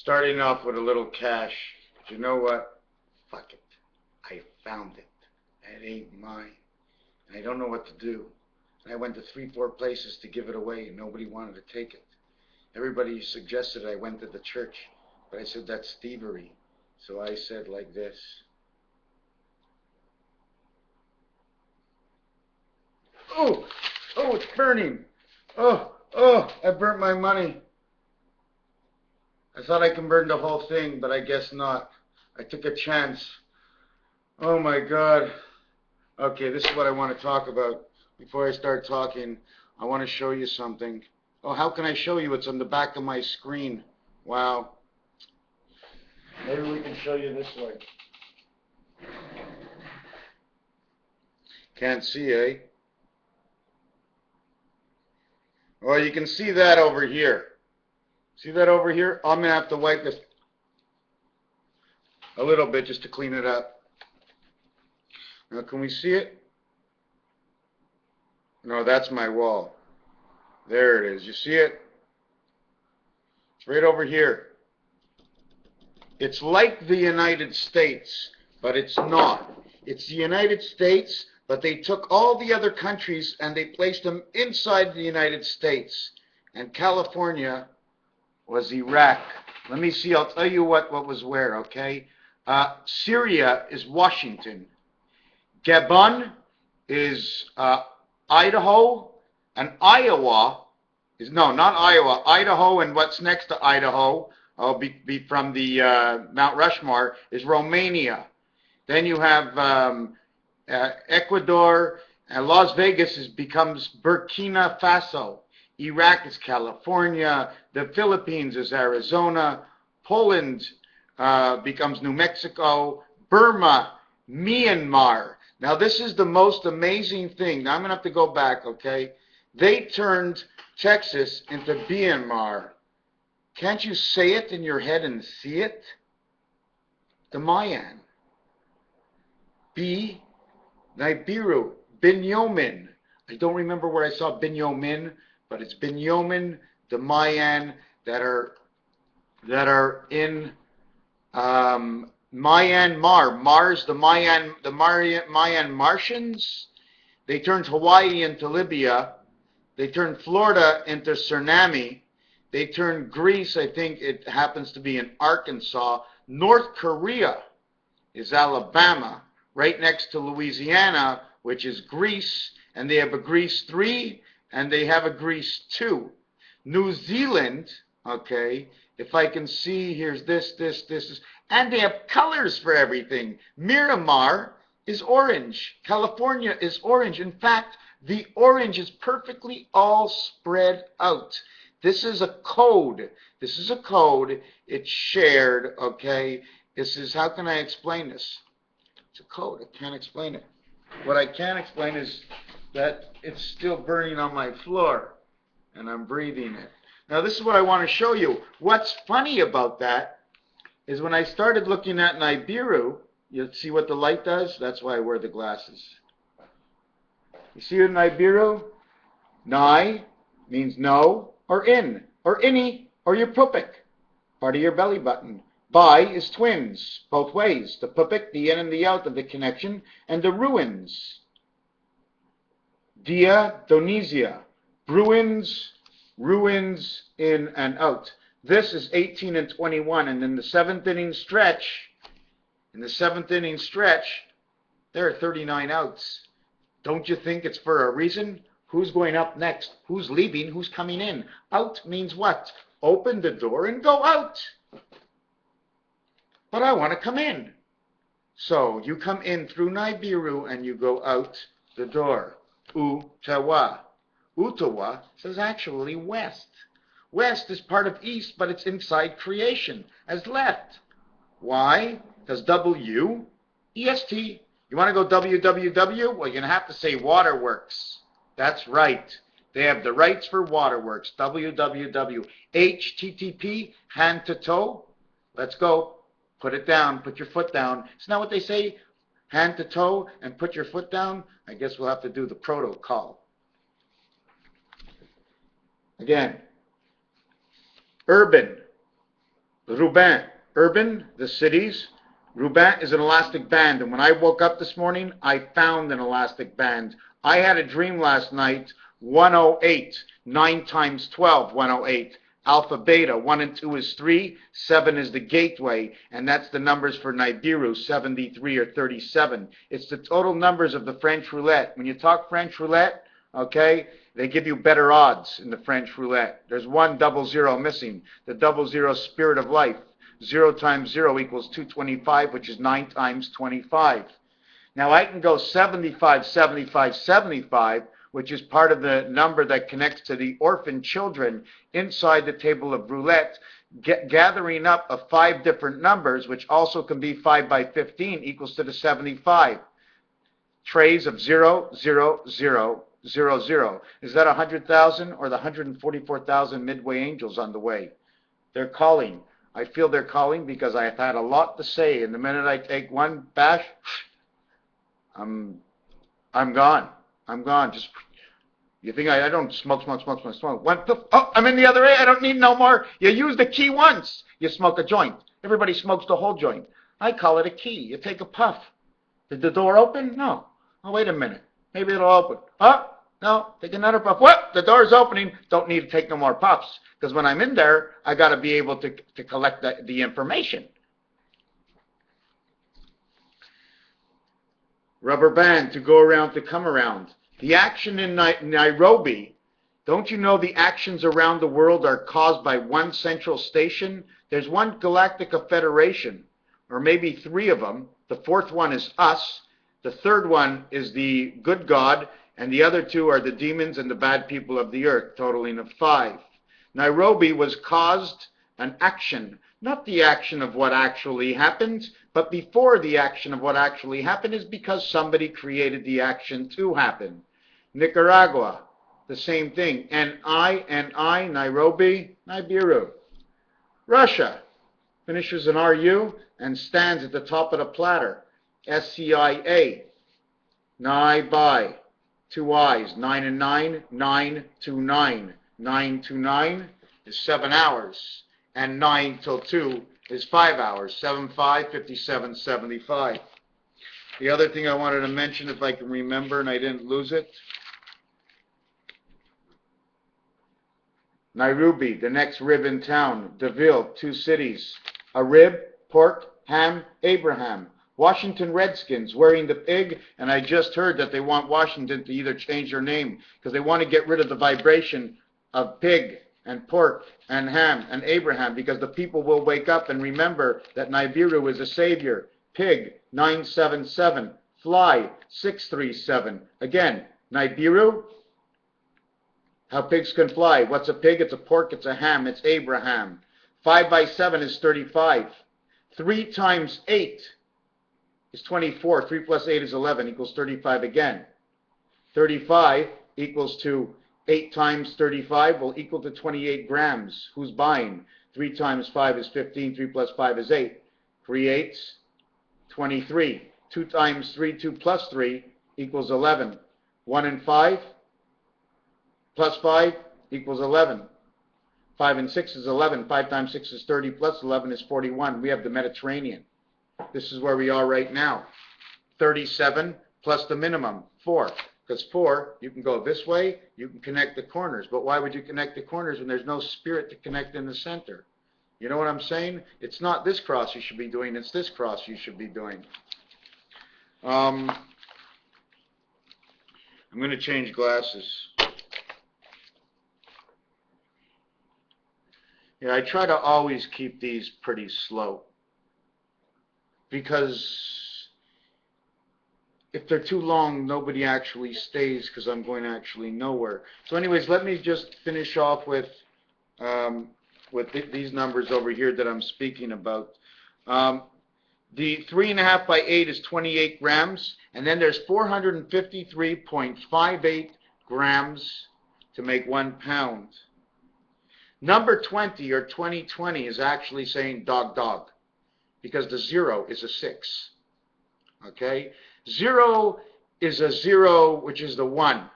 Starting off with a little cash. But you know what? Fuck it. I found it. It ain't mine. And I don't know what to do. And I went to 3-4 places to give it away, and nobody wanted to take it. Everybody suggested I went to the church, but I said that's thievery. So I said like this. Oh, it's burning. Oh, I burnt my money. I thought I can burn the whole thing, but I guess not. I took a chance. Oh my God. Okay, this is what I want to talk about. Before I start talking, I want to show you something. Oh, how can I show you? It's on the back of my screen. Wow. Maybe we can show you this way. Can't see, eh? Well, you can see that over here. See that over here? I'm going to have to wipe this a little bit just to clean it up. Now, can we see it? No, that's my wall. There it is. You see it? It's right over here. It's like the United States, but it's not. It's the United States, but they took all the other countries and they placed them inside the United States. And California was Iraq. Let me see. I'll tell you what was where, okay? Syria is Washington. Gabon is Idaho. And Iowa is, no, not Iowa. Idaho, and what's next to Idaho, I'll be from the Mount Rushmore, is Romania. Then you have Ecuador, and Las Vegas becomes Burkina Faso. Iraq is California. The Philippines is Arizona. Poland becomes New Mexico. Burma, Myanmar. Now, this is the most amazing thing. Now, I'm going to have to go back, okay? They turned Texas into Myanmar. Can't you say it in your head and see it? The Mayan. B. Nibiru. Binyamin. I don't remember where I saw Binyamin, but it's Binyamin, the Mayan that are in Myanmar. Mars, the Mayan Martians. They turned Hawaii into Libya. They turned Florida into Suriname. They turned Greece, I think it happens to be in Arkansas. North Korea is Alabama, right next to Louisiana, which is Greece. And they have a Greece 3 and they have a Greece 2. New Zealand, okay, if I can see, here's this, and they have colors for everything. Miramar is orange. California is orange. In fact, the orange is perfectly all spread out. This is a code. This is a code. It's shared, okay? This is, how can I explain this? It's a code. I can't explain it. What I can explain is that it's still burning on my floor, and I'm breathing it. Now, this is what I want to show you. What's funny about that is when I started looking at Nibiru, you see what the light does? That's why I wear the glasses. You see in Nibiru? Ni means no, or in, or inni, or your pupik, part of your belly button. Bi is twins, both ways. The pupik, the in and the out of the connection, and the ruins. Dia, Donesia. Ruins, in and out. This is 18 and 21, and in the seventh inning stretch, there are 39 outs. Don't you think it's for a reason? Who's going up next? Who's leaving? Who's coming in? Out means what? Open the door and go out. But I want to come in. So you come in through Nibiru and you go out the door. Utawa. Utawa says actually west. West is part of east, but it's inside creation as left. Why? Because W, E-S-T. You want to go www? Well, you're going to have to say waterworks. That's right. They have the rights for waterworks. www. HTTP, hand to toe. Let's go. Put it down. Put your foot down. Isn't that what they say? Hand to toe and put your foot down? I guess we'll have to do the protocol. Again. Urban. Roubaix, urban, the cities. Roubaix is an elastic band, and when I woke up this morning, I found an elastic band. I had a dream last night, 108, 9 times 12, 108. Alpha, beta, 1 and 2 is 3, 7 is the gateway, and that's the numbers for Nibiru, 73 or 37. It's the total numbers of the French roulette. When you talk French roulette, okay, they give you better odds in the French roulette. There's 1 00 missing, the 00 spirit of life. 0 times 0 equals 225, which is 9 times 25. Now I can go 75, 75, 75, which is part of the number that connects to the orphan children inside the table of roulette, gathering up of 5 different numbers, which also can be 5 by 15 equals to the 75. Trays of 0, 0, 0, 0, 0. Is that 100,000 or the 144,000 midway angels on the way? They're calling. I feel they're calling because I've had a lot to say, and the minute I take one bash, I'm gone. I'm gone. Just, you think I don't smoke. One, oh, I'm in the other end. I don't need no more. You use the key once. You smoke a joint. Everybody smokes the whole joint. I call it a key. You take a puff. Did the door open? No. Oh, wait a minute. Maybe it'll open. Oh, no. Take another puff. What? The door's opening. Don't need to take no more puffs. Because when I'm in there, I got to be able to collect the information. Rubber band, to go around, to come around. The action in Nairobi, don't you know the actions around the world are caused by one central station? There's one Galactica Federation, or maybe 3 of them. The 4th one is us. The 3rd one is the good God, and the other 2 are the demons and the bad people of the earth, totaling of 5. Nairobi was caused an action, not the action of what actually happened, but before the action of what actually happened is because somebody created the action to happen. Nicaragua, the same thing. N-I, Nairobi, Nibiru. Russia finishes an RU and stands at the top of the platter. SCIA, Nai-Bai, 2 I's, 9 and 9, 9 to 9. 9 to 9 is 7 hours, and 9 till 2 is 5 hours. 7, 5, 57, 75. The other thing I wanted to mention, if I can remember and I didn't lose it, Nairobi, the next rib in town. Deville, 2 cities. A rib, pork, ham, Abraham. Washington Redskins wearing the pig, and I just heard that they want Washington to either change their name because they want to get rid of the vibration of pig and pork and ham and Abraham, because the people will wake up and remember that Nibiru is a savior. Pig, 977. Fly, 637. Again, Nibiru, how pigs can fly. What's a pig? It's a pork, it's a ham, it's Abraham. 5 by 7 is 35. 3 times 8 is 24. 3 plus 8 is 11, equals 35 again. 35 equals to 8 times 35 will equal to 28 grams. Who's buying? 3 times 5 is 15. 3 plus 5 is 8. Creates 23. 2 times 3, 2 plus 3 equals 11. 1 and 5 plus 5 equals 11. 5 and 6 is 11. 5 times 6 is 30 plus 11 is 41. We have the Mediterranean. This is where we are right now. 37 plus the minimum, 4. Because 4, you can go this way, you can connect the corners. But why would you connect the corners when there's no spirit to connect in the center? You know what I'm saying? It's not this cross you should be doing, it's this cross you should be doing. I'm going to change glasses. Yeah, I try to always keep these pretty slow, because if they're too long, nobody actually stays, because I'm going actually nowhere. So anyways, let me just finish off with these numbers over here that I'm speaking about. The 3.5 by 8 is 28 grams, and then there's 453.58 grams to make 1 pound. Number 20, or 2020, is actually saying dog, dog, because the 0 is a 6. Okay? 0 is a 0, which is the 1.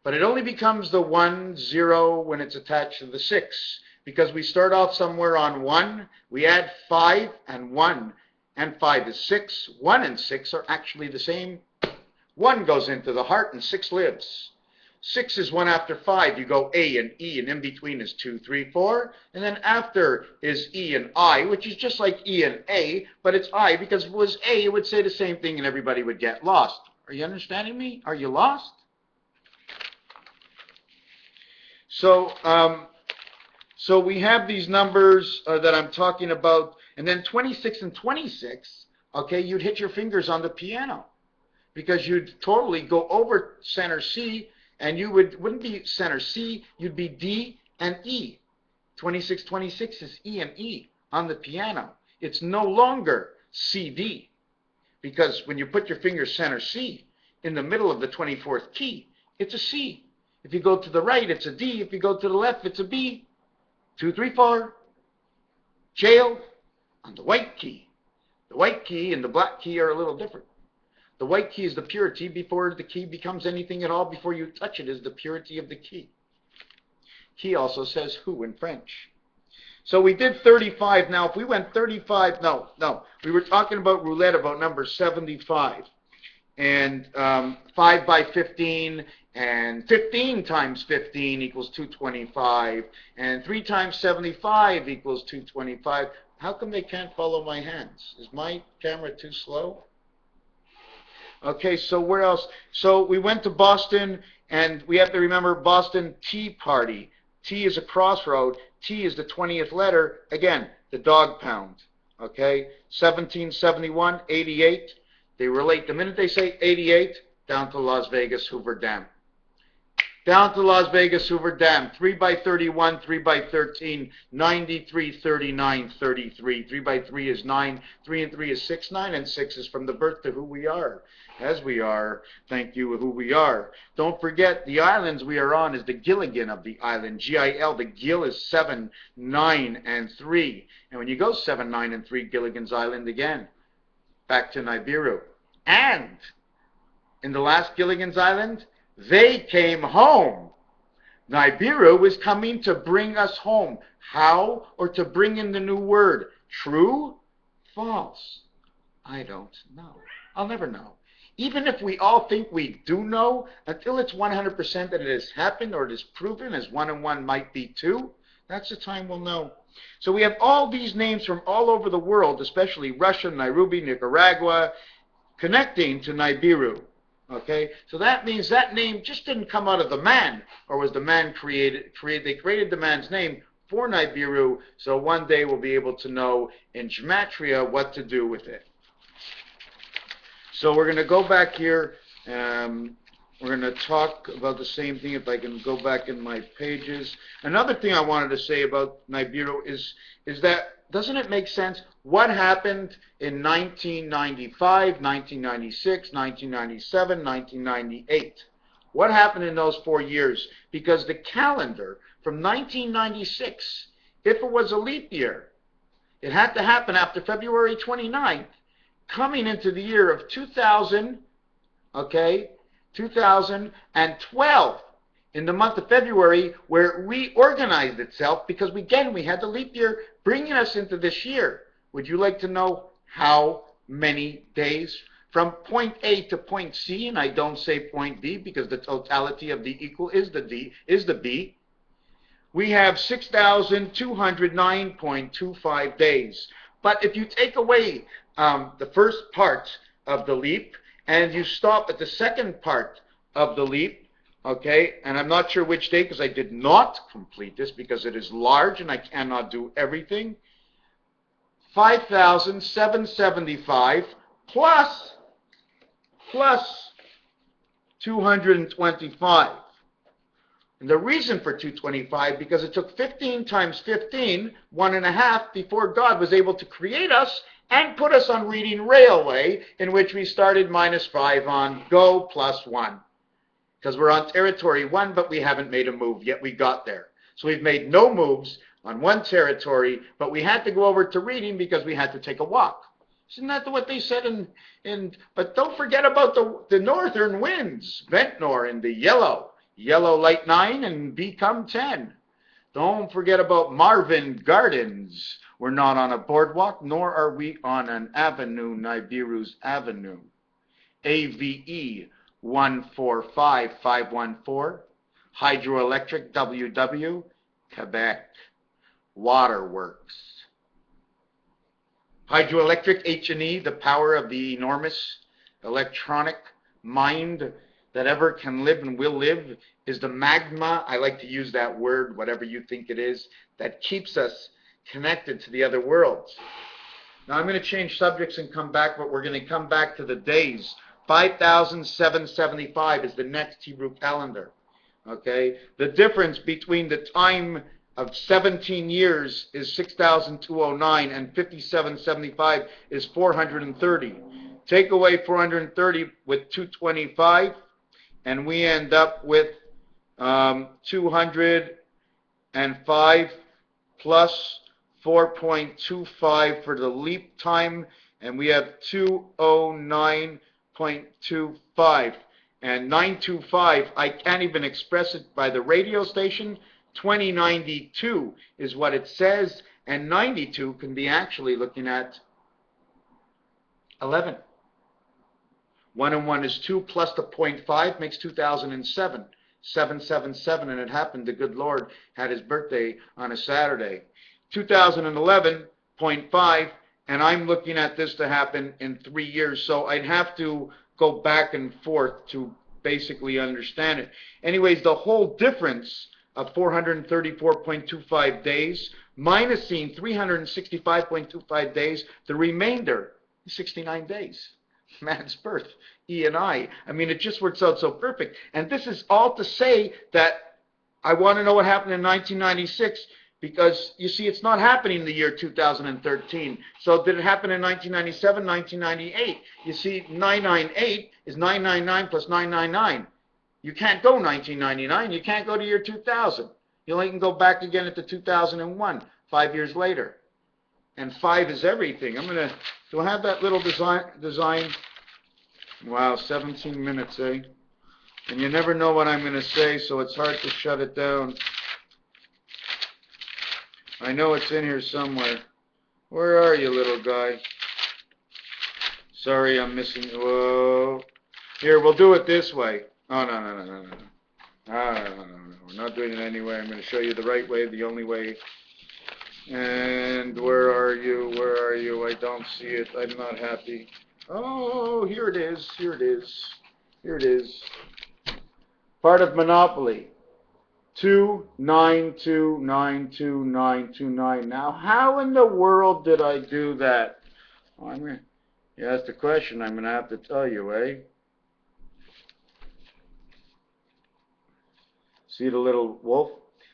But it only becomes the 1, 0 when it's attached to the 6. because we start off somewhere on 1. We add 5 and 1. And 5 is 6. 1 and 6 are actually the same. 1 goes into the heart and 6 lives. 6 is 1 after 5. You go A and E, and in between is 2, 3, 4. And then after is E and I, which is just like E and A, but it's I, because if it was A, it would say the same thing and everybody would get lost. Are you understanding me? Are you lost? So, so we have these numbers that I'm talking about, and then 26 and 26, okay, you'd hit your fingers on the piano, because you'd totally go over center C, and you wouldn't be center C, you'd be D and E. 26, 26 is E and E on the piano. It's no longer CD, because when you put your finger center C in the middle of the 24th key, it's a C. If you go to the right, it's a D. If you go to the left, it's a B. 2, 3, 4. Jail on the white key. The white key and the black key are a little different. The white key is the purity before the key becomes anything at all. Before you touch it is the purity of the key. Key also says who in French. So we did 35. Now, if we went 35, no. We were talking about roulette, about number 75. And 5 by 15, and 15 times 15 equals 225. And 3 times 75 equals 225. How come they can't follow my hands? Is my camera too slow? Okay, so where else? So we went to Boston, and we have to remember Boston Tea Party. T is a crossroad. T is the 20th letter. Again, the dog pound. Okay, 1771, 88. They relate, the minute they say 88, down to Las Vegas, Hoover Dam. Down to Las Vegas, Hoover Dam. 3 by 31, 3 by 13, 93, 39, 33. 3 by 3 is 9, 3 and 3 is 6, 9 and 6 is from the birth to who we are. As we are, thank you, who we are. Don't forget, the islands we are on is the Gilligan of the island, G-I-L. The Gil is 7, 9, and 3. And when you go 7, 9, and 3, Gilligan's Island again, back to Nibiru. And in the last Gilligan's Island, they came home. Nibiru is coming to bring us home. How? Or to bring in the new word. True? False? I don't know. I'll never know. Even if we all think we do know, until it's 100% that it has happened or it is proven as 1 and 1 might be 2, that's the time we'll know. So we have all these names from all over the world, especially Russia, Nairobi, Nicaragua, connecting to Nibiru. Okay, so that means that name just didn't come out of the man, or was the man created? They created the man's name for Nibiru, so one day we'll be able to know in gematria what to do with it. So we're going to go back here. We're going to talk about the same thing if I can go back in my pages. Another thing I wanted to say about Nibiru is that, doesn't it make sense? What happened in 1995, 1996, 1997, 1998? What happened in those 4 years? Because the calendar from 1996, if it was a leap year, it had to happen after February 29th, coming into the year of 2000, okay, 2012, in the month of February, where it reorganized itself, because again, we had the leap year bringing us into this year. Would you like to know how many days? From point A to point C, and I don't say point B because the totality of the equal is the D, is the B. We have 6,209.25 days. But if you take away the first part of the leap, and you stop at the second part of the leap, okay, and I'm not sure which day because I did not complete this because it is large and I cannot do everything, 5,775 plus 225. And the reason for 225, because it took 15 times 15, 1.5, before God was able to create us and put us on reading railway, in which we started -5 on go +1. Because we're on territory 1, but we haven't made a move yet. We got there. So we've made no moves on one territory, but we had to go over to reading because we had to take a walk. Isn't that what they said but don't forget about the northern winds, Ventnor in the yellow light 9 and become 10. Don't forget about Marvin Gardens. We're not on a boardwalk, nor are we on an avenue, Nibiru's Avenue. AVE 145514, Hydroelectric WW, Quebec. Waterworks. Hydroelectric H&E, the power of the enormous electronic mind that ever can live and will live, is the magma, I like to use that word, whatever you think it is, that keeps us connected to the other worlds. Now I'm going to change subjects and come back, but we're going to come back to the days. 5,775 is the next Hebrew calendar. Okay? The difference between the time of 17 years is 6,209 and 5775 is 430. Take away 430 with 225 and we end up with 205 plus 4.25 for the leap time, and we have 209.25. And 925, I can't even express it by the radio station. 2092 is what it says, and 92 can be actually looking at 11. 1 and 1 is 2 plus the 0.5 makes 2007. 777, and it happened, the good Lord had his birthday on a Saturday. 2011.5, and I'm looking at this to happen in 3 years, so I'd have to go back and forth to basically understand it. Anyways, the whole difference of 434.25 days, minusing 365.25 days, the remainder is 69 days. Man's birth, E and I mean, it just works out so perfect. And this is all to say that I want to know what happened in 1996, because you see, it's not happening in the year 2013. So did it happen in 1997, 1998? You see, 998 is 999 plus 999. You can't go 1999. You can't go to year 2000. You only can go back again into 2001, 5 years later. And 5 is everything. I'm going to, do I have that little design? Wow, 17 minutes, eh? And you never know what I'm going to say, so it's hard to shut it down. I know it's in here somewhere. Where are you, little guy? Sorry, I'm missing. Whoa. Here, we'll do it this way. Oh, no. No. We're not doing it anyway. I'm going to show you the right way, the only way. And where are you? Where are you? I don't see it. I'm not happy. Oh, here it is. Here it is. Here it is. Part of Monopoly. 292922929. Now, how in the world did I do that? Well, you asked the question. I'm going to have to tell you, eh? See the little wolf?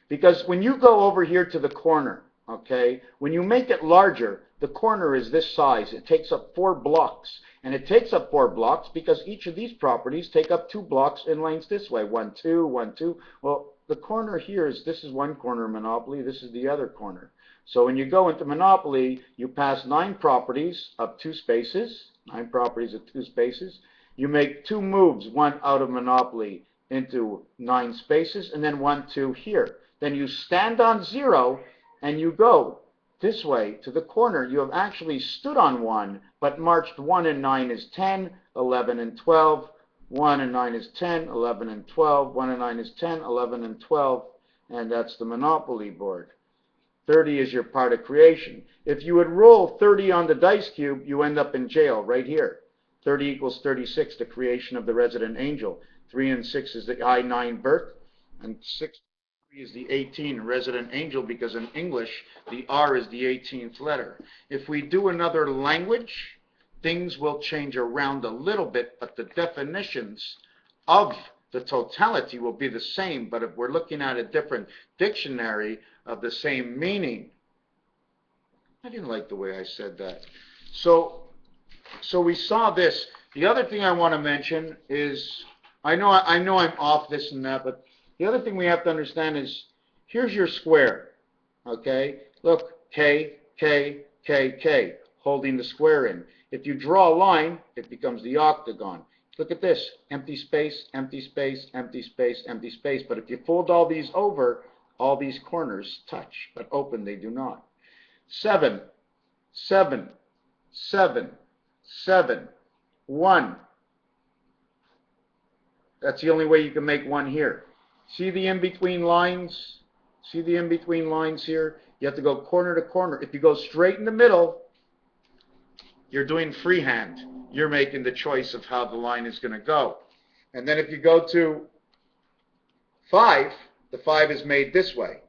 Because when you go over here to the corner, okay, when you make it larger, the corner is this size. It takes up 4 blocks. And it takes up 4 blocks because each of these properties take up 2 blocks in lengths this way. 1, 2, 1, 2. Well, the corner here is, this is one corner of Monopoly. This is the other corner. So when you go into Monopoly, you pass 9 properties of 2 spaces. 9 properties of 2 spaces. You make 2 moves, one out of Monopoly into 9 spaces, and then 1, 2 here. Then you stand on 0, and you go this way to the corner. You have actually stood on 1, but marched 1 and 9 is 10, 11 and 12. 1 and 9 is 10, 11 and 12. 1 and 9 is 10, 11 and 12. And that's the Monopoly board. 30 is your part of creation. If you would roll 30 on the dice cube, you end up in jail right here. 30 equals 36, the creation of the resident angel. 3 and 6 is the I-9 birth. And 6 is the 18 resident angel, because in English, the R is the 18th letter. If we do another language, things will change around a little bit, but the definitions of the totality will be the same. But if we're looking at a different dictionary of the same meaning, I didn't like the way I said that. So we saw this. The other thing I want to mention is, I know I'm off this and that, but the other thing we have to understand is, here's your square, okay? Look, K, K, K, K, holding the square in. If you draw a line, it becomes the octagon. Look at this, empty space, empty space, empty space, empty space. But if you fold all these over, All these corners touch, but open they do not. 7, 7, 7, 7, 1. That's the only way you can make one here. See the in-between lines? See the in-between lines here? You have to go corner to corner. If you go straight in the middle, you're doing freehand. You're making the choice of how the line is going to go. And then if you go to 5, the 5 is made this way.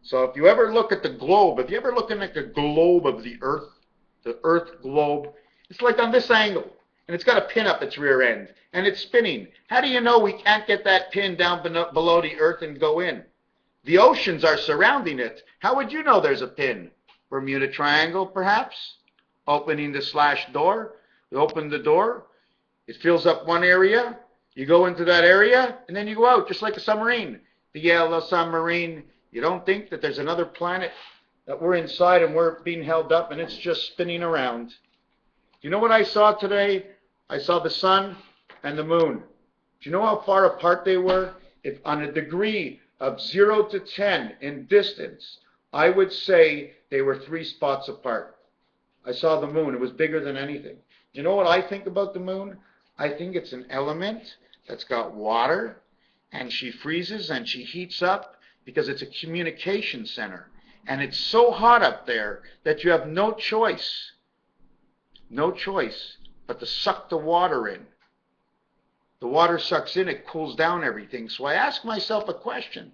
So if you ever look at the globe, if you ever looking at the globe of the Earth globe, it's like on this angle. And it's got a pin up its rear end. And it's spinning. How do you know we can't get that pin down below the Earth and go in? The oceans are surrounding it. How would you know there's a pin? Bermuda Triangle, perhaps? Opening the slash door. You open the door. It fills up one area. You go into that area, and then you go out, just like a submarine. The yellow submarine. You don't think that there's another planet that we're inside and we're being held up, and it's just spinning around. You know what I saw today? I saw the sun and the moon. Do you know how far apart they were? If on a degree of 0 to 10 in distance, I would say they were 3 spots apart. I saw the moon. It was bigger than anything. You know what I think about the moon? I think it's an element that's got water, and she freezes and she heats up because it's a communication center. And it's so hot up there that you have no choice but to suck the water in. The water sucks in, it cools down everything. So I ask myself a question.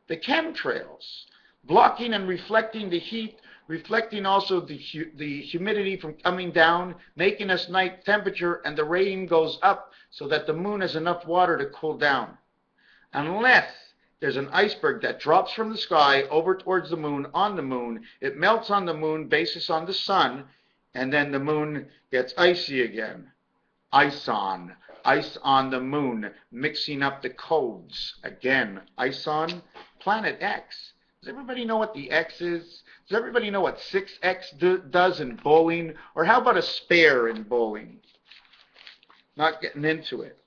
The chemtrails, blocking and reflecting the heat, reflecting also the humidity from coming down, making us night temperature, and the rain goes up so that the moon has enough water to cool down. Unless there's an iceberg that drops from the sky over towards the moon, on the moon, it melts on the moon, bases on the sun, and then the moon gets icy again. ISON, ice on the moon, mixing up the codes. Again, ISON, planet X. Does everybody know what the X is? Does everybody know what 6X does in bowling? Or how about a spare in bowling? Not getting into it.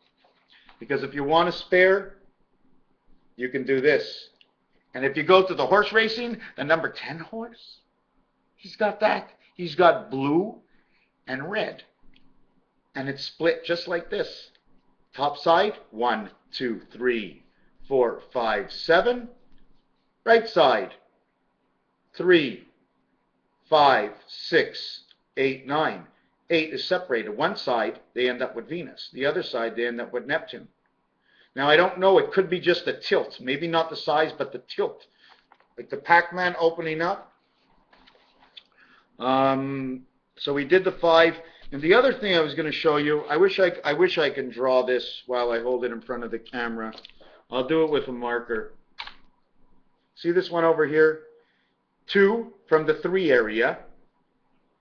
Because if you want a spare, you can do this. And if you go to the horse racing, the number 10 horse, he's got that. He's got blue and red. And it's split just like this. Top side, 1, 2, 3, 4, 5, 7. Right side, 3, 5, 6, 8, 9. 8 is separated. One side, they end up with Venus. The other side, they end up with Neptune. Now, I don't know. It could be just the tilt. Maybe not the size, but the tilt. Like the Pac-Man opening up. So we did the 5. And the other thing I was going to show you, I wish I can draw this while I hold it in front of the camera. I'll do it with a marker. See this one over here? 2 from the 3 area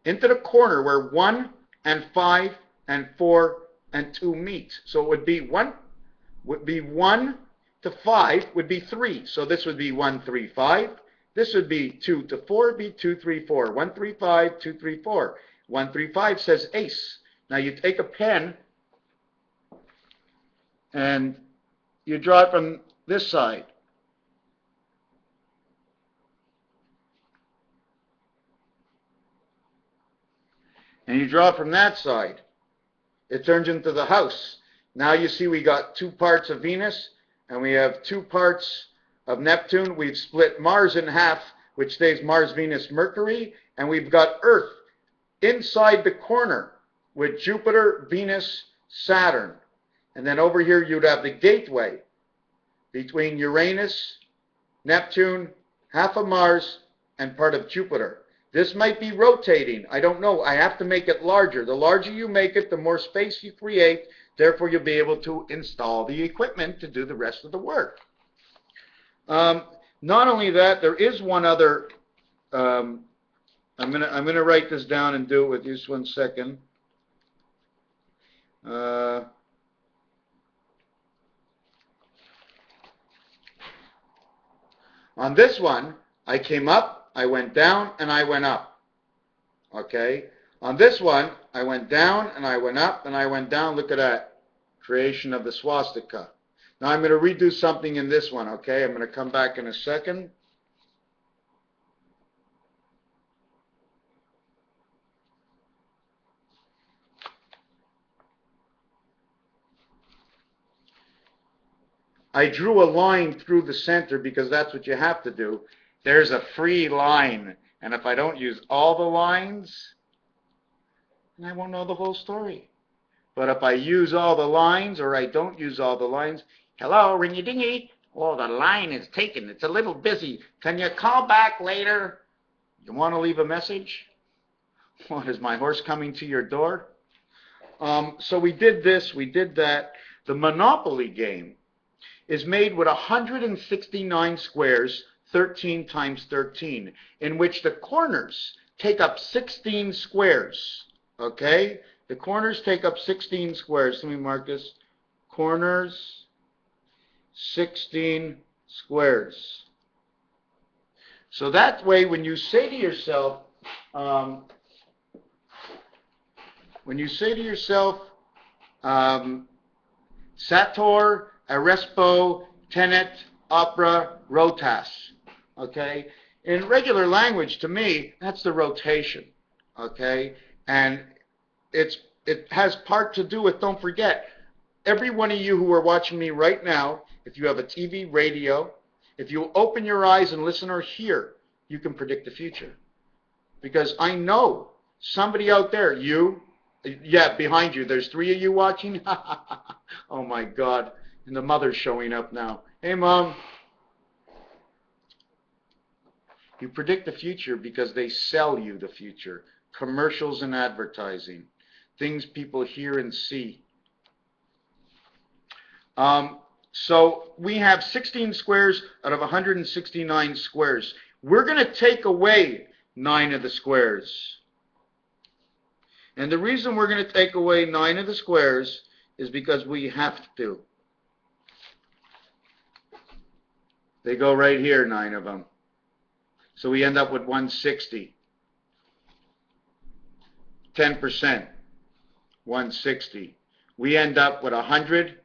into the corner where 1 and 5 and 4 and 2 meet. So it would be 1 to 5 would be 3. So this would be 1, 3, 5. This would be 2 to 4 would be 2, 3, 4. 1, 3, 5, 2, 3, 4. 1, 3, 5 says ace. Now you take a pen and you draw it from this side. And you draw it from that side. It turns into the house. Now you see we got 2 parts of Venus and we have 2 parts of Neptune. We've split Mars in half, which stays Mars, Venus, Mercury, and we've got Earth inside the corner with Jupiter, Venus, Saturn. And then over here you'd have the gateway between Uranus, Neptune, half of Mars, and part of Jupiter. This might be rotating. I don't know. I have to make it larger. The larger you make it, the more space you create. Therefore, you'll be able to install the equipment to do the rest of the work. Not only that, there is one other. I'm gonna write this down and do it with you. Just 1 second. On this one, I came up, I went down, and I went up. Okay? On this one, I went down, and I went up, and I went down. Look at that. Creation of the swastika. Now I'm going to redo something in this one, okay? I'm going to come back in a second. I drew a line through the center because that's what you have to do. There's a free line. And if I don't use all the lines, then I won't know the whole story. But if I use all the lines or I don't use all the lines, hello, ring-a-dingy. Oh, the line is taken. It's a little busy. Can you call back later? You want to leave a message? What, is my horse coming to your door? So we did this, we did that. The Monopoly game is made with 169 squares, 13 times 13, in which the corners take up 16 squares. Okay? The corners take up 16 squares. Let me mark this. Corners, 16 squares. So that way, when you say to yourself, Sator, Arespo, Tenet, Opera, Rotas. Okay? In regular language, to me, that's the rotation. Okay? And it has part to do with, don't forget, every one of you who are watching me right now, if you have a TV, radio, if you open your eyes and listen or hear, you can predict the future. Because I know somebody out there, you, yeah, behind you, there's 3 of you watching. Oh my God. And the mother's showing up now. Hey, Mom. You predict the future because they sell you the future. Commercials and advertising. Things people hear and see. So we have 16 squares out of 169 squares. We're going to take away 9 of the squares. And the reason we're going to take away 9 of the squares is because we have to. They go right here, 9 of them. So we end up with 160. 10%, 160. We end up with 100.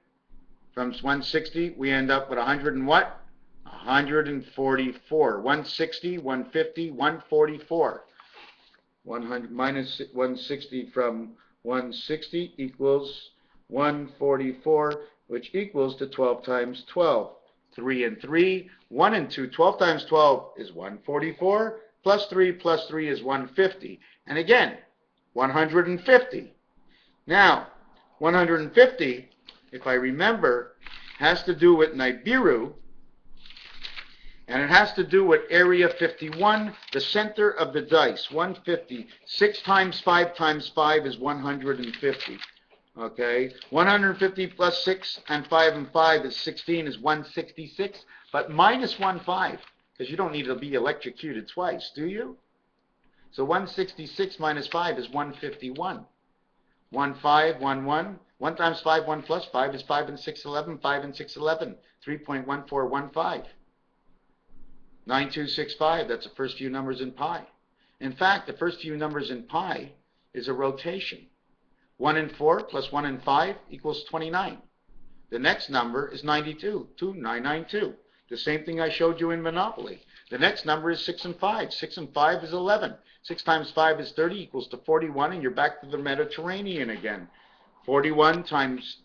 From 160, we end up with 100 and what? 144. 160, 150, 144. 100 minus 160 from 160 equals 144, which equals to 12 times 12. 3 and 3, 1 and 2. 12 times 12 is 144, plus 3 is 150. And again, 150. Now, 150, if I remember, has to do with Nibiru, and it has to do with area 51, the center of the dice, 150. 6 times 5 times 5 is 150. Okay, 150 plus 6 and 5 and 5 is 16, is 166, but minus 15, because you don't need to be electrocuted twice, do you? So 166 minus 5 is 151. 1, 5, 1, 1. 1 times 5, 1 plus 5 is 5 and 6, 11. 5 and 6, 11. 3.1415. 9265, that's the first few numbers in pi. In fact, the first few numbers in pi is a rotation. 1 and 4 plus 1 and 5 equals 29. The next number is 92, 2992. The same thing I showed you in Monopoly. The next number is 6 and 5. 6 and 5 is 11. 6 times 5 is 30 equals to 41, and you're back to the Mediterranean again. 41 times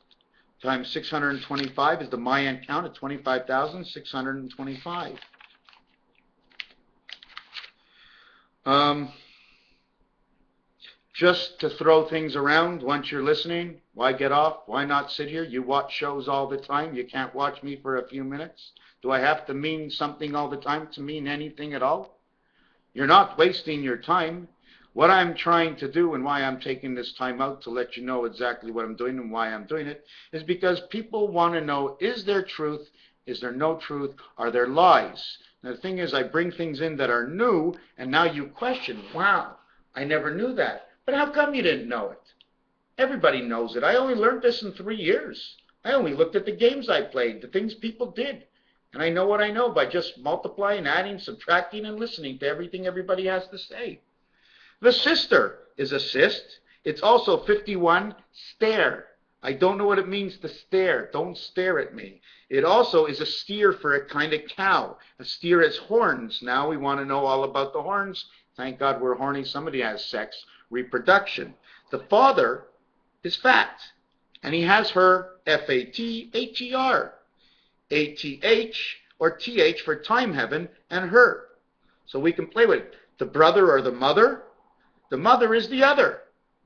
625 is the Mayan count at 25,625. Just to throw things around once you're listening, why get off? Why not sit here? You watch shows all the time. You can't watch me for a few minutes. Do I have to mean something all the time to mean anything at all? You're not wasting your time. What I'm trying to do and why I'm taking this time out to let you know exactly what I'm doing and why I'm doing it is because people want to know, is there truth? Is there no truth? Are there lies? Now, the thing is, I bring things in that are new, and now you question, wow, I never knew that. But how come you didn't know it? Everybody knows it. I only learned this in 3 years. I only looked at the games I played, the things people did. And I know what I know by just multiplying, adding, subtracting, and listening to everything everybody has to say. The sister is a cyst. It's also 51, stare. I don't know what it means to stare. Don't stare at me. It also is a steer for a kind of cow. A steer has horns. Now we want to know all about the horns. Thank God we're horny. Somebody has sex. Reproduction. The father is fat, and he has her, F-A-T-H-E-R. ATH, or TH for time heaven, and her. So we can play with it. The brother or the mother is the other.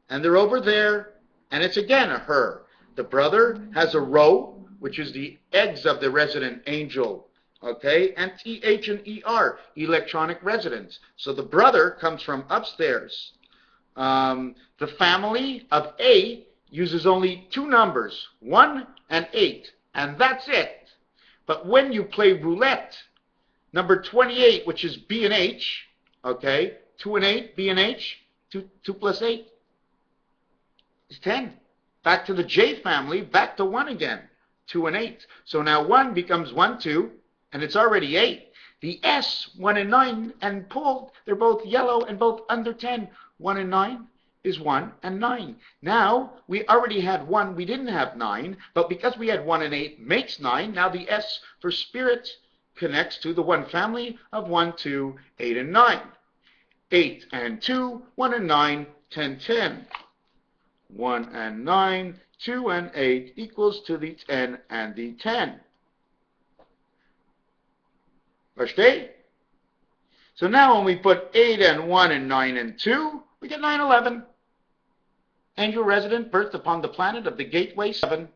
And they're over there, and it's again a her. The brother has a rho, which is the eggs of the resident angel, okay? And TH and ER, electronic residence. So the brother comes from upstairs. The family of A uses only two numbers, 1 and 8, and that's it. But when you play roulette, number 28, which is B and H, okay, 2 and 8, B and H, 2 plus 8 is 10. Back to the J family, back to 1 again, 2 and 8. So now 1 becomes 1, 2, and it's already 8. The S, 1 and 9, and pulled, they're both yellow and both under 10. 1 and 9 is 1 and 9. Now, we already had 1, we didn't have 9, but because we had 1 and 8 makes 9, now the S for spirit connects to the 1 family of 1, 2, 8, and 9. 8 and 2, 1 and 9, 10, 10. 1 and 9, 2 and 8 equals to the 10 and the 10. Verstehe? So now when we put 8 and 1 and 9 and 2, we get 9, 11. Angel resident birthed upon the planet of the Gateway 7,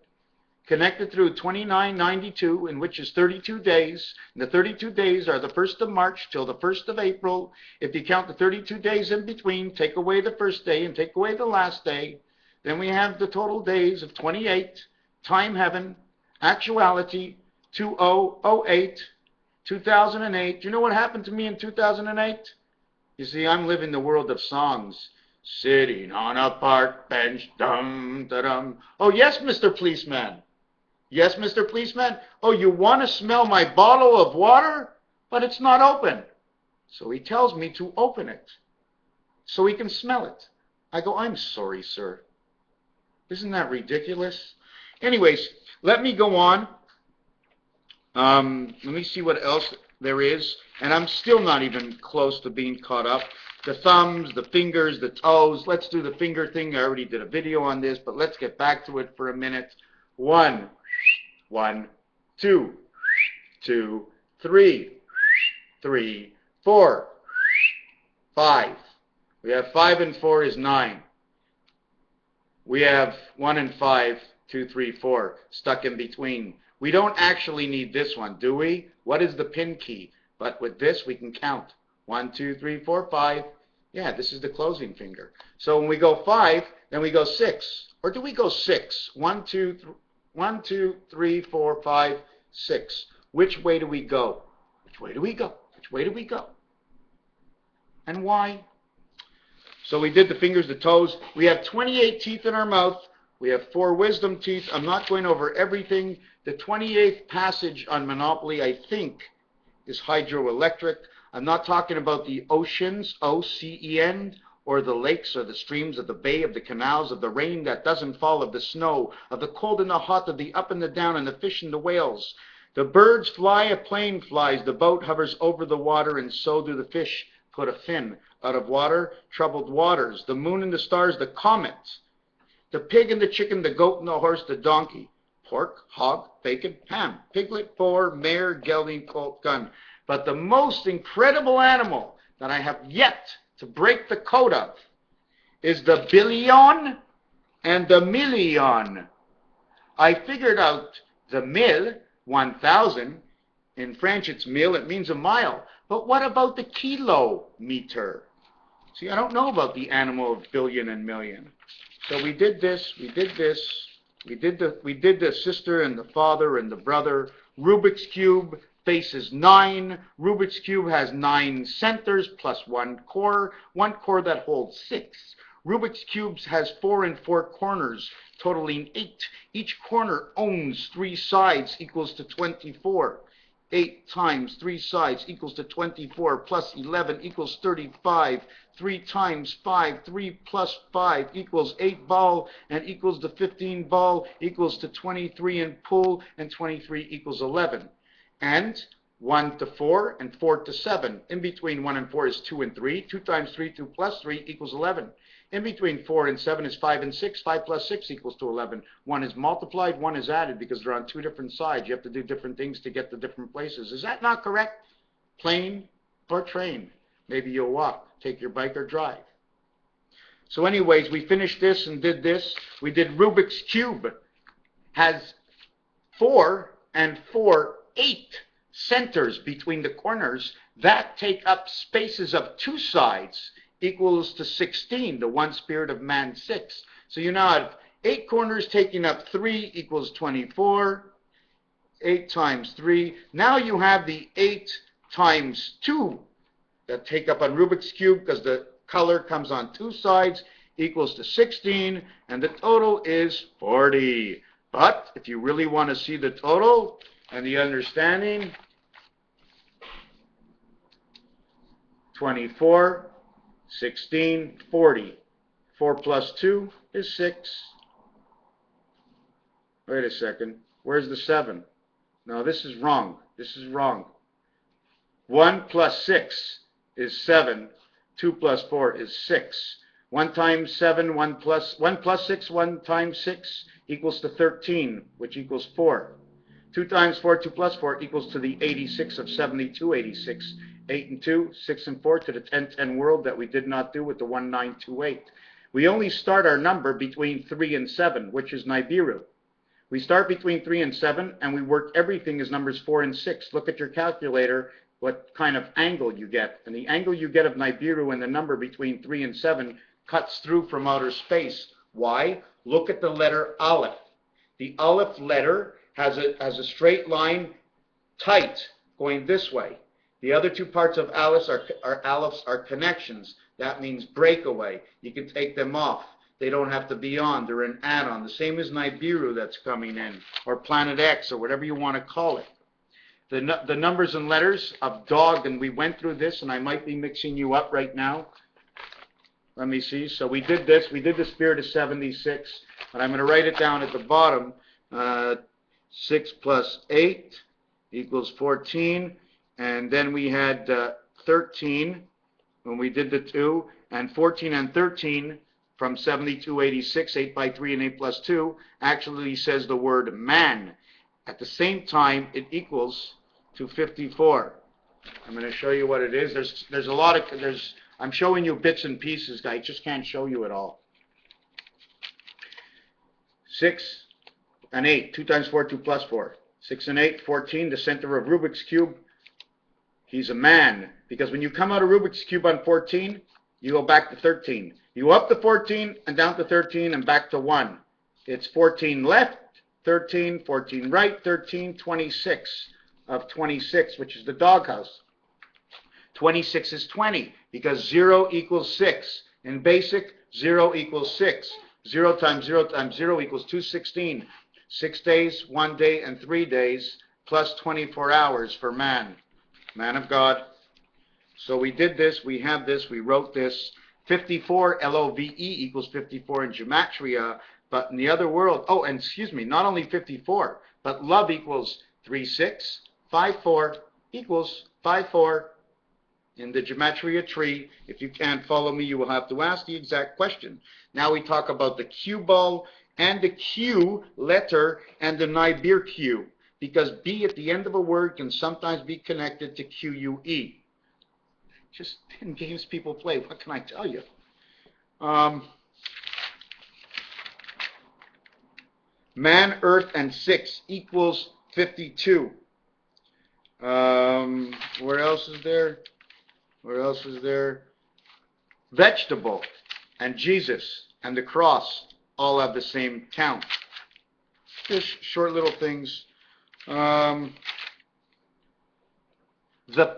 connected through 2992, in which is 32 days. And the 32 days are the 1st of March till the 1st of April. If you count the 32 days in between, take away the first day and take away the last day, then we have the total days of 28, time heaven, actuality, 2008, 2008. Do you know what happened to me in 2008? You see, I'm living the world of songs. Sitting on a park bench, dum, da, dum. Oh, yes, Mr. Policeman. Yes, Mr. Policeman. Oh, you want to smell my bottle of water? But it's not open. So he tells me to open it so he can smell it. I go, I'm sorry, sir. Isn't that ridiculous? Anyways, let me go on. Let me see what else there is. And I'm still not even close to being caught up. The thumbs, the fingers, the toes. Let's do the finger thing. I already did a video on this, but let's get back to it for a minute. 1, 1, 2, 2, 3, 3, 4, 5. We have 5 and 4 is 9. We have 1 and 5, 2, 3, 4, stuck in between. We don't actually need this one, do we? What is the pin key? But with this, we can count. 1, 2, 3, 4, 5. Yeah, this is the closing finger. So when we go 5, then we go 6. Or do we go 6? 1, 2, 3, 4, 5, 6. Which way do we go? Which way do we go? Which way do we go? And why? So we did the fingers, the toes. We have 28 teeth in our mouth. We have 4 wisdom teeth. I'm not going over everything. The 28th passage on Monopoly, I think, is hydroelectric. I'm not talking about the oceans, O-C-E-N, or the lakes or the streams of the bay, of the canals, of the rain that doesn't fall, of the snow, of the cold and the hot, of the up and the down, and the fish and the whales. The birds fly, a plane flies, the boat hovers over the water, and so do the fish put a fin out of water, troubled waters. The moon and the stars, the comets. The pig and the chicken, the goat and the horse, the donkey. Pork, hog, bacon, ham, piglet, boar, mare, gelding, colt, gun. But the most incredible animal that I have yet to break the code of is the billion and the million. I figured out the mille, 1,000. In French, it's mille. It means a mile. But what about the kilometer? See, I don't know about the animal of billion and million. So we did this. We did this. We did the sister and the father and the brother. Rubik's Cube faces 9. Rubik's Cube has 9 centers plus 1 core that holds 6. Rubik's Cube has 4 and 4 corners, totaling 8. Each corner owns 3 sides equals to 24. 8 times 3 sides equals to 24, plus 11 equals 35. 3 times 5, 3 plus 5 equals 8 ball, and equals to 15 ball, equals to 23 and pull, and 23 equals 11. And 1 to 4, and 4 to 7. In between 1 and 4 is 2 and 3. 2 times 3, 2 plus 3 equals 11. In between 4 and 7 is 5 and 6. 5 plus 6 equals to 11. 1 is multiplied, 1 is added because they're on two different sides. You have to do different things to get to different places. Is that not correct? Plane or train? Maybe you'll walk, take your bike, or drive. So anyways, we finished this and did this. We did Rubik's Cube. Has 4 and 4, 8 centers between the corners that take up spaces of two sides equals to 16, the one spirit of man 6. So you now have 8 corners taking up 3 equals 24. 8 times 3. Now you have the 8 times 2 that take up on Rubik's Cube because the color comes on two sides equals to 16, and the total is 40. But if you really want to see the total and the understanding, 24, 16, 40. 4 plus 2 is 6. Wait a second. Where's the 7? No, this is wrong. This is wrong. 1 plus 6 is 7. 2 plus 4 is 6. 1 times 7, 1 plus 6, 1 times 6 equals to 13, which equals 4. 2 times 4, 2 plus 4 equals to the 86 of 72, 86. 8 and 2, 6 and 4 to the 10-10 world that we did not do with the 1928. We only start our number between 3 and 7, which is Nibiru. We start between 3 and 7, and we work everything as numbers 4 and 6. Look at your calculator, what kind of angle you get. And the angle you get of Nibiru and the number between 3 and 7 cuts through from outer space. Why? Look at the letter Aleph. The Aleph letter has a straight line tight going this way. The other two parts of alephs are connections. That means breakaway. You can take them off. They don't have to be on. They're an add-on. The same as Nibiru that's coming in, or Planet X, or whatever you want to call it. The numbers and letters of dog, and we went through this, and I might be mixing you up right now. Let me see. So we did this. We did the spirit of 76, but I'm going to write it down at the bottom. 6 plus 8 equals 14. And then we had 13 when we did the 2, and 14 and 13 from 72, 86, 8 by 3 and 8 plus 2 actually says the word man. At the same time, it equals to 54. I'm going to show you what it is. There's a lot of, I'm showing you bits and pieces. I just can't show you it all. 6 and 8, 2 times 4, 2 plus 4. 6 and 8, 14, the center of Rubik's Cube. He's a man, because when you come out of Rubik's Cube on 14, you go back to 13. You go up to 14 and down to 13 and back to 1. It's 14 left, 13, 14 right, 13, 26 of 26, which is the doghouse. 26 is 20, because 0 equals 6. In basic, 0 equals 6. 0 times 0 times 0 equals 216. 6 days, 1 day, and 3 days, plus 24 hours for man. Man of God. So we did this, we have this, we wrote this. 54, L-O-V-E, equals 54 in gematria, but in the other world, oh, and excuse me, not only 54, but love equals 36, 54 equals 54 in the gematria tree. If you can't follow me, you will have to ask the exact question. Now we talk about the cue ball and the Q letter and the Nibiru Q. Because B at the end of a word can sometimes be connected to Q-U-E. Just in games people play, what can I tell you? Man, Earth, and 6 equals 52. Where else is there? Where else is there? Vegetable and Jesus and the cross all have the same count. Just short little things. The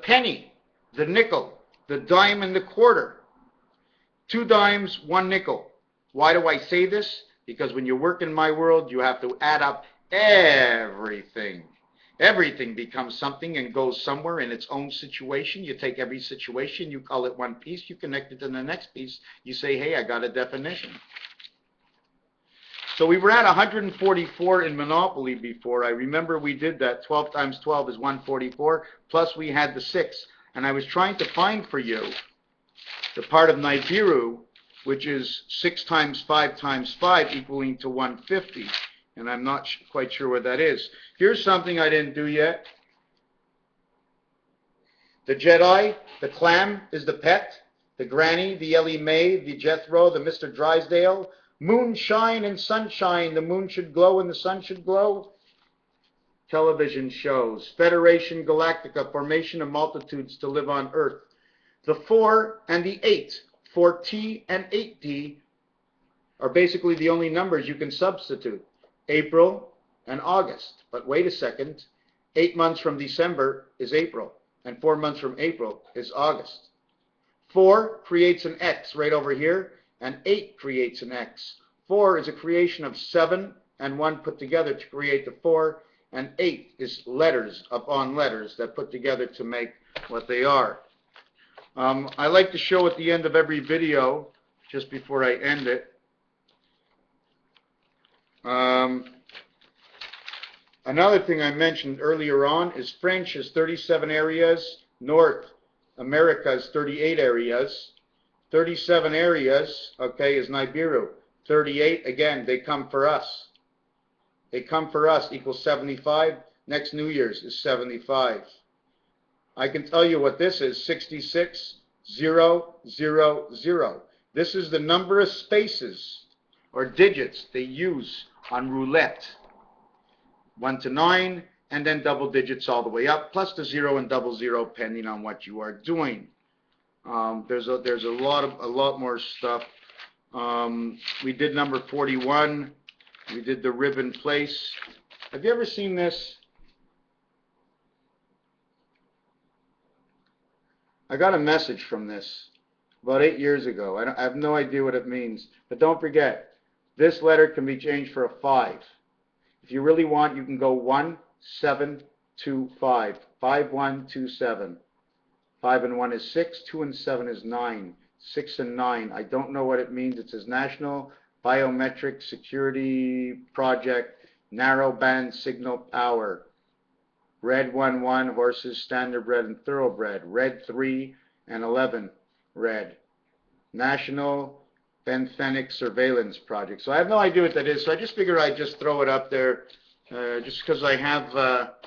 penny, the nickel, the dime, and the quarter. 2 dimes, 1 nickel. Why do I say this? Because when you work in my world, you have to add up everything. Everything becomes something and goes somewhere in its own situation. You take every situation, you call it one piece, you connect it to the next piece. You say, hey, I got a definition. So we were at 144 in Monopoly before. I remember we did that. 12 times 12 is 144, plus we had the 6. And I was trying to find for you the part of Nibiru, which is 6 times 5 times 5 equaling to 150. And I'm not quite sure what that is. Here's something I didn't do yet. The Jedi, the clam is the pet, the granny, the Ellie Mae, the Jethro, the Mr. Drysdale. Moonshine and sunshine, the moon should glow and the sun should glow. Television shows. Federation Galactica, formation of multitudes to live on Earth. The 4 and the 8, 4T and 8D, are basically the only numbers you can substitute. April and August. But wait a second, 8 months from December is April, and 4 months from April is August. 4 creates an X right over here, and 8 creates an X. 4 is a creation of 7 and 1 put together to create the 4, and 8 is letters upon letters that put together to make what they are. I like to show at the end of every video, just before I end it, another thing I mentioned earlier on is French is 37 areas, North America is 38 areas, 37 areas, okay, is Nibiru. 38, again, they come for us. They come for us equals 75. Next New Year's is 75. I can tell you what this is, 66,000. This is the number of spaces or digits they use on roulette. 1 to 9, and then double digits all the way up, plus the 0 and double 0, depending on what you are doing. There's a lot more stuff. We did number 41. We did the ribbon place. Have you ever seen this? I got a message from this about 8 years ago. I have no idea what it means. But don't forget, this letter can be changed for a 5. If you really want, you can go 1725. 5127. 5 and 1 is 6. 2 and 7 is 9. 6 and 9. I don't know what it means. It says National Biometric Security Project, Narrowband Signal Power. Red 1-1, horses, standardbred and thoroughbred. Red 3 and 11, red. National Benthenic Surveillance Project. So I have no idea what that is, so I just figured I'd just throw it up there, just because I have,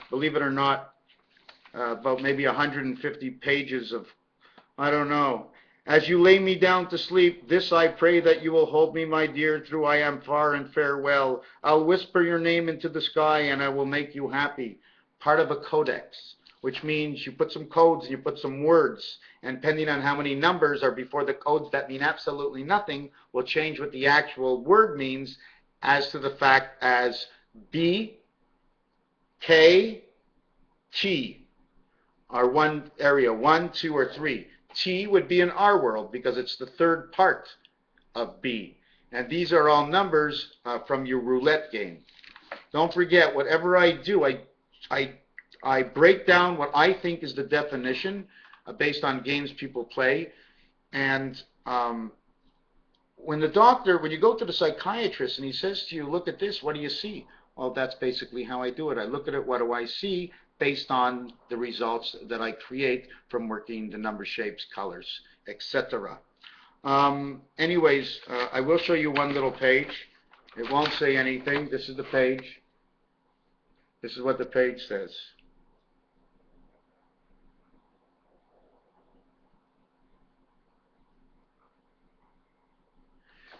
believe it or not, about maybe 150 pages of, I don't know. As you lay me down to sleep, this I pray that you will hold me, my dear, through I am far and farewell. I'll whisper your name into the sky and I will make you happy. Part of a codex, which means you put some codes and you put some words, and depending on how many numbers are before the codes that mean absolutely nothing, will change what the actual word means as to the fact as B, K, T are one area, 1, 2, or 3. T would be in our world because it's the third part of B. And these are all numbers from your roulette game. Don't forget, whatever I do, I break down what I think is the definition based on games people play. And when you go to the psychiatrist and he says to you, look at this, what do you see? Well, that's basically how I do it. I look at it, what do I see, based on the results that I create from working the number, shapes, colors, etc. Anyways, I will show you one little page. It won't say anything. This is the page. This is what the page says.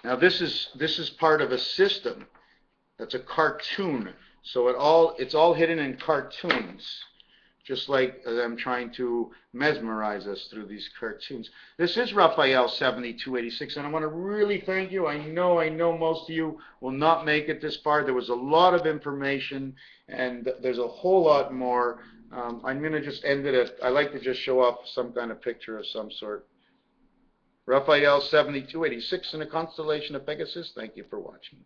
Now this is part of a system that's a cartoon. So it's all hidden in cartoons, just like I'm trying to mesmerize us through these cartoons. This is Raphael 7286, and I want to really thank you. I know most of you will not make it this far. There was a lot of information, and there's a whole lot more. I'm going to just end it at, I like to just show off some kind of picture of some sort. Raphael 7286 in the constellation of Pegasus. Thank you for watching.